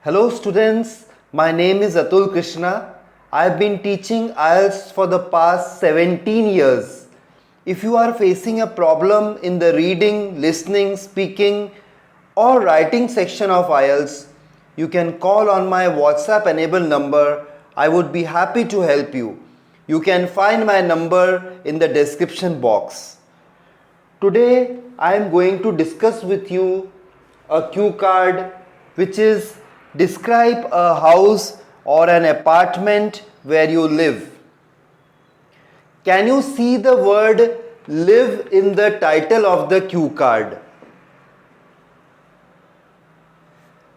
Hello students, my name is Atul Krishna. I have been teaching Ielts for the past 17 years. If you are facing a problem in the reading, listening, speaking or writing section of Ielts, you can call on my WhatsApp enabled number. I would be happy to help you. You can find my number in the description box. Today I am going to discuss with you a cue card which is describe a house or an apartment where you live. Can you see the word live in the title of the cue card?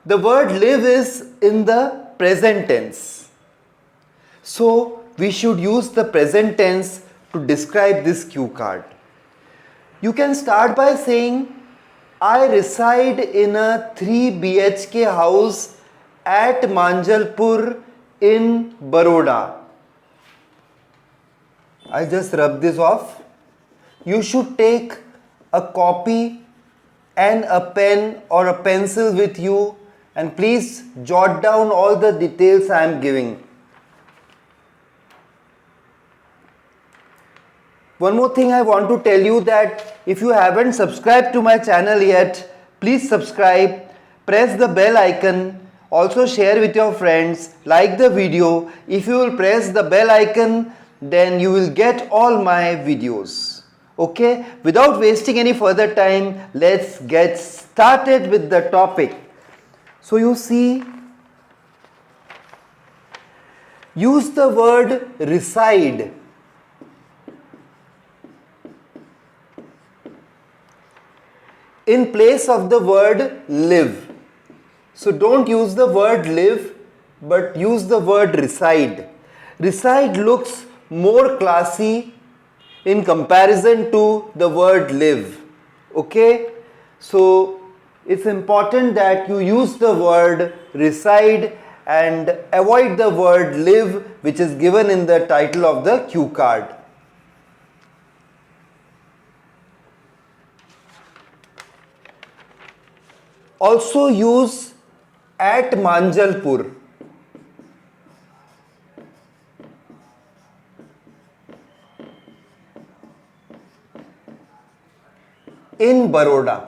The word live is in the present tense. So we should use the present tense to describe this cue card. You can start by saying, I reside in a 3 BHK house at Manjalpur in Baroda. I just rub this off. You should take a copy and a pen or a pencil with you and please jot down all the details I am giving. One more thing I want to tell you that if you haven't subscribed to my channel yet, please subscribe, press the bell icon, also share with your friends, like the video. If you will press the bell icon, then you will get all my videos. Okay, without wasting any further time, let's get started with the topic. So you see, use the word reside. In place of the word live. So don't use the word live, but use the word reside. Reside looks more classy in comparison to the word live. Okay? So it's important that you use the word reside and avoid the word live, which is given in the title of the cue card. Also use at Manjalpur. In Baroda.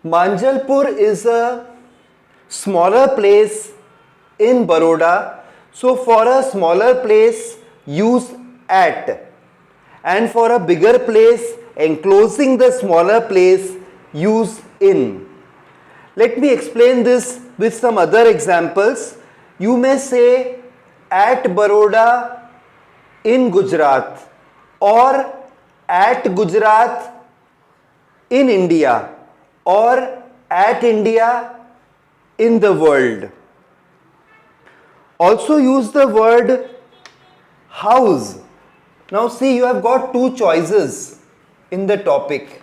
Manjalpur is a smaller place in Baroda. So for a smaller place, use at. And for a bigger place, enclosing the smaller place, use in. Let me explain this with some other examples. You may say at Baroda in Gujarat or at Gujarat in India or at India in the world. Also use the word house. Now see, you have got two choices in the topic,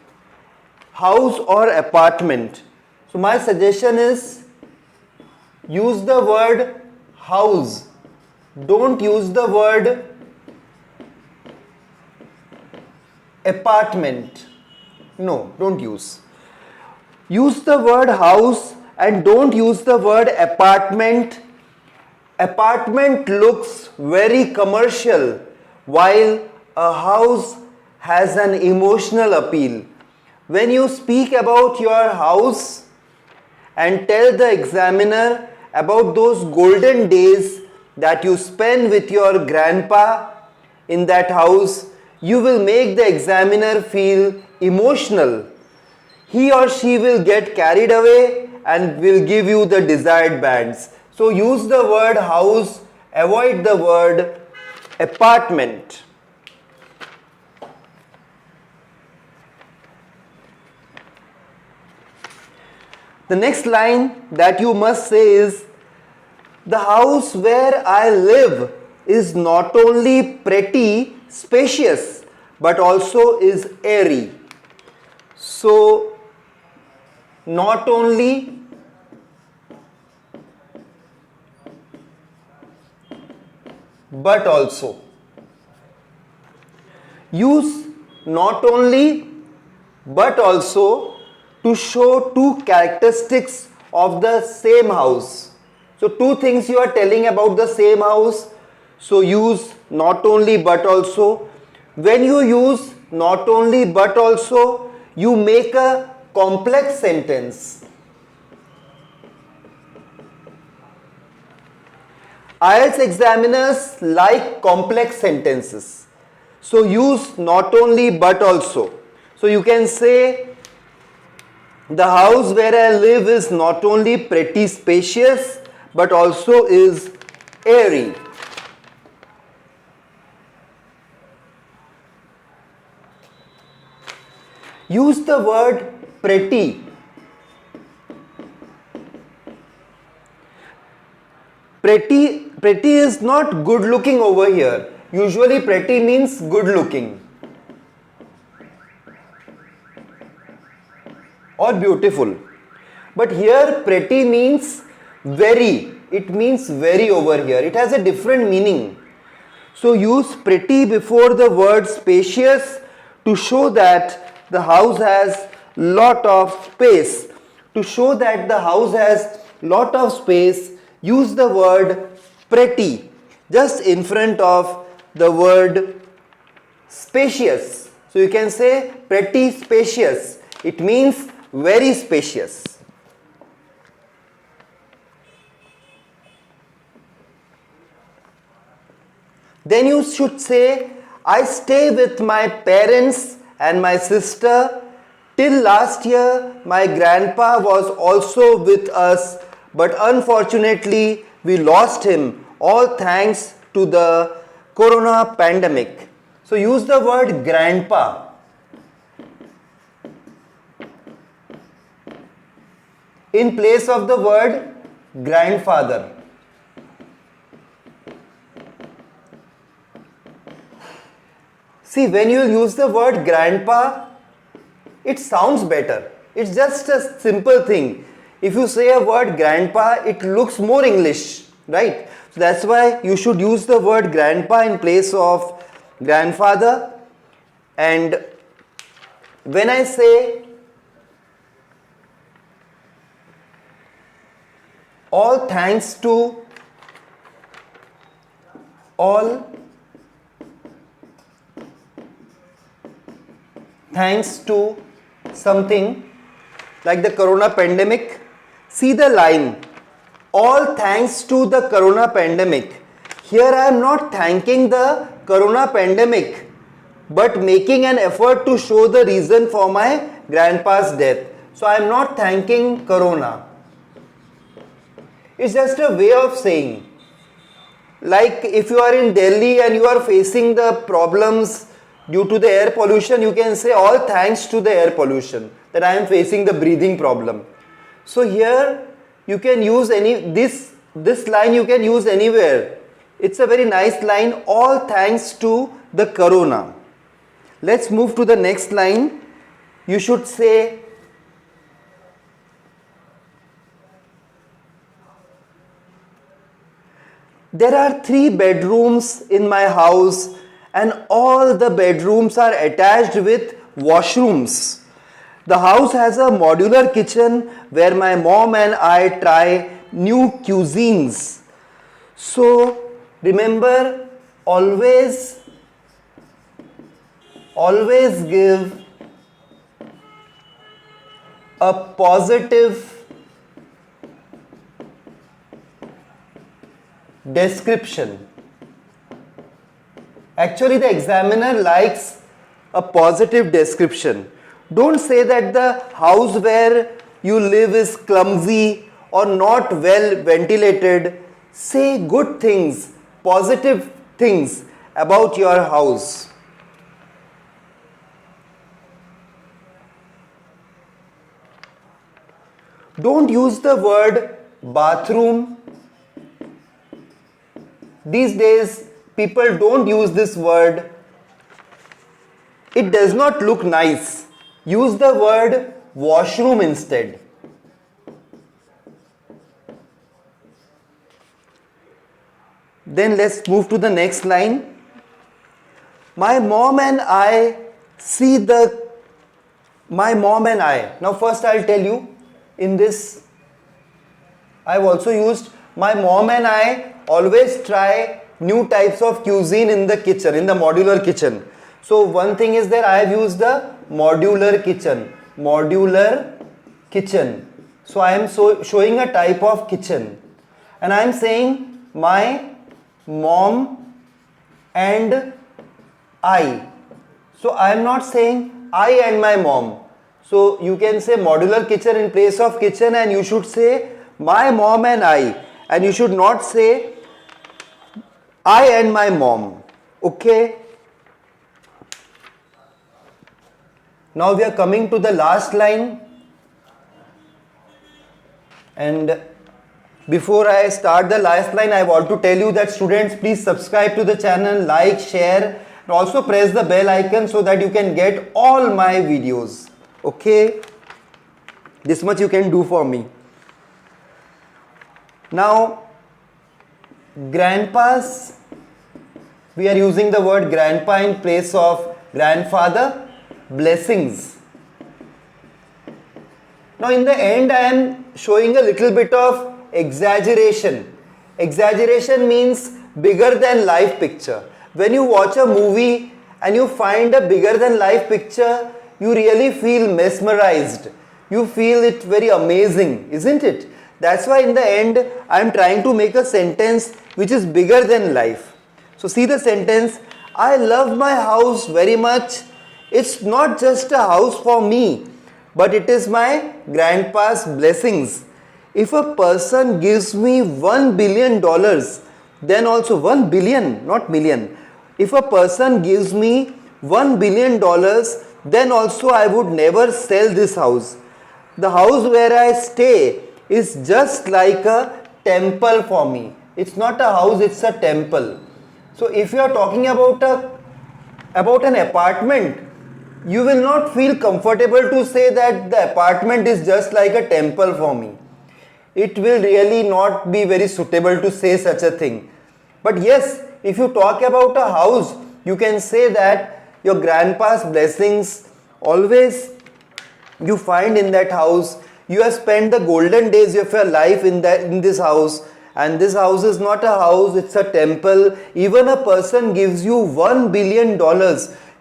house or apartment. So my suggestion is use the word house. Don't use the word apartment. No, don't use. Use the word house and don't use the word apartment. Apartment looks very commercial, while a house has an emotional appeal. When you speak about your house and tell the examiner about those golden days that you spend with your grandpa in that house, you will make the examiner feel emotional. He or she will get carried away and will give you the desired bands. So use the word house, avoid the word apartment. The next line that you must say is, the house where I live is not only pretty, spacious, but also is airy. So, not only, but also. Use not only but also to show two characteristics of the same house. So two things you are telling about the same house. So use not only but also. When you use not only but also, you make a complex sentence. IELTS examiners like complex sentences. So use not only but also. So you can say, the house where I live is not only pretty spacious but also is airy. Use the word pretty. Pretty is not good looking over here. Usually pretty means good looking or beautiful. But here pretty means very. It means very over here. It has a different meaning. So use pretty before the word spacious to show that the house has lot of space. To show that the house has lot of space, use the word pretty just in front of the word spacious. So you can say pretty spacious. It means very spacious. Then you should say, I stay with my parents and my sister. Till last year, my grandpa was also with us, but unfortunately, we lost him, all thanks to the corona pandemic. So use the word grandpa. In place of the word grandfather. See, when you use the word grandpa, it sounds better. It's just a simple thing. If you say a word grandpa, it looks more English, right? So that's why you should use the word grandpa in place of grandfather. And when I say all thanks to something like the corona pandemic, see the line, all thanks to the corona pandemic. Here I am not thanking the corona pandemic, but making an effort to show the reason for my grandpa's death. So I am not thanking corona. It's just a way of saying. Like if you are in Delhi and you are facing the problems due to the air pollution, you can say all thanks to the air pollution that I am facing the breathing problem. So here you can use this line you can use anywhere. It's a very nice line, all thanks to the corona. Let's move to the next line. You should say, there are 3 bedrooms in my house and all the bedrooms are attached with washrooms. The house has a modular kitchen where my mom and I try new cuisines. So remember, always give a positive description. Actually, the examiner likes a positive description. Don't say that the house where you live is clumsy or not well ventilated. Say good things, positive things about your house. Don't use the word bathroom. These days, people don't use this word. It does not look nice. Use the word washroom instead. Then let's move to the next line. My mom and I see the My mom and I. Now first I'll tell you, in this I've also used my mom and I always try new types of cuisine in the kitchen, in the modular kitchen. So one thing is that I have used the modular kitchen. Modular kitchen. So I am showing a type of kitchen. And I am saying my mom and I. So I am not saying I and my mom. So you can say modular kitchen in place of kitchen, and you should say my mom and I. And you should not say I and my mom. Okay. Now we are coming to the last line. And before I start the last line, I want to tell you that students, please subscribe to the channel, like, share, and also press the bell icon so that you can get all my videos. Okay? This much you can do for me. Now, grandpas, we are using the word grandpa in place of grandfather. Blessings. Now in the end I am showing a little bit of exaggeration. Exaggeration means bigger than life picture. When you watch a movie and you find a bigger than life picture, you really feel mesmerized. You feel it very amazing, isn't it? That's why in the end I am trying to make a sentence which is bigger than life. So see the sentence, I love my house very much. It's not just a house for me, but it is my grandpa's blessings. If a person gives me $1 billion, then also 1 billion, not million. If a person gives me $1 billion, then also I would never sell this house. The house where I stay is just like a temple for me. It's not a house, it's a temple. So if you are talking about an apartment, you will not feel comfortable to say that the apartment is just like a temple for me. It will really not be very suitable to say such a thing. But yes, if you talk about a house, you can say that your grandpa's blessings always you find in that house. You have spent the golden days of your life in this house, and this house is not a house, it's a temple. Even a person gives you $1 billion,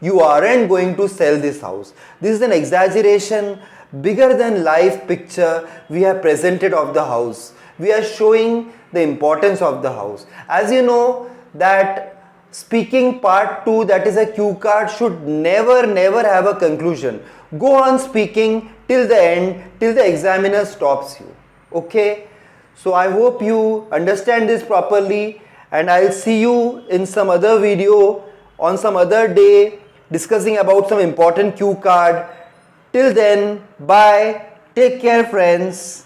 you aren't going to sell this house. This is an exaggeration, bigger than life picture we have presented of the house. We are showing the importance of the house. As you know that speaking part 2, that is a cue card, should never have a conclusion. Go on speaking till the end, till the examiner stops you. Okay? So I hope you understand this properly, and I'll see you in some other video on some other day discussing about some important cue card. Till then, bye. Take care, friends.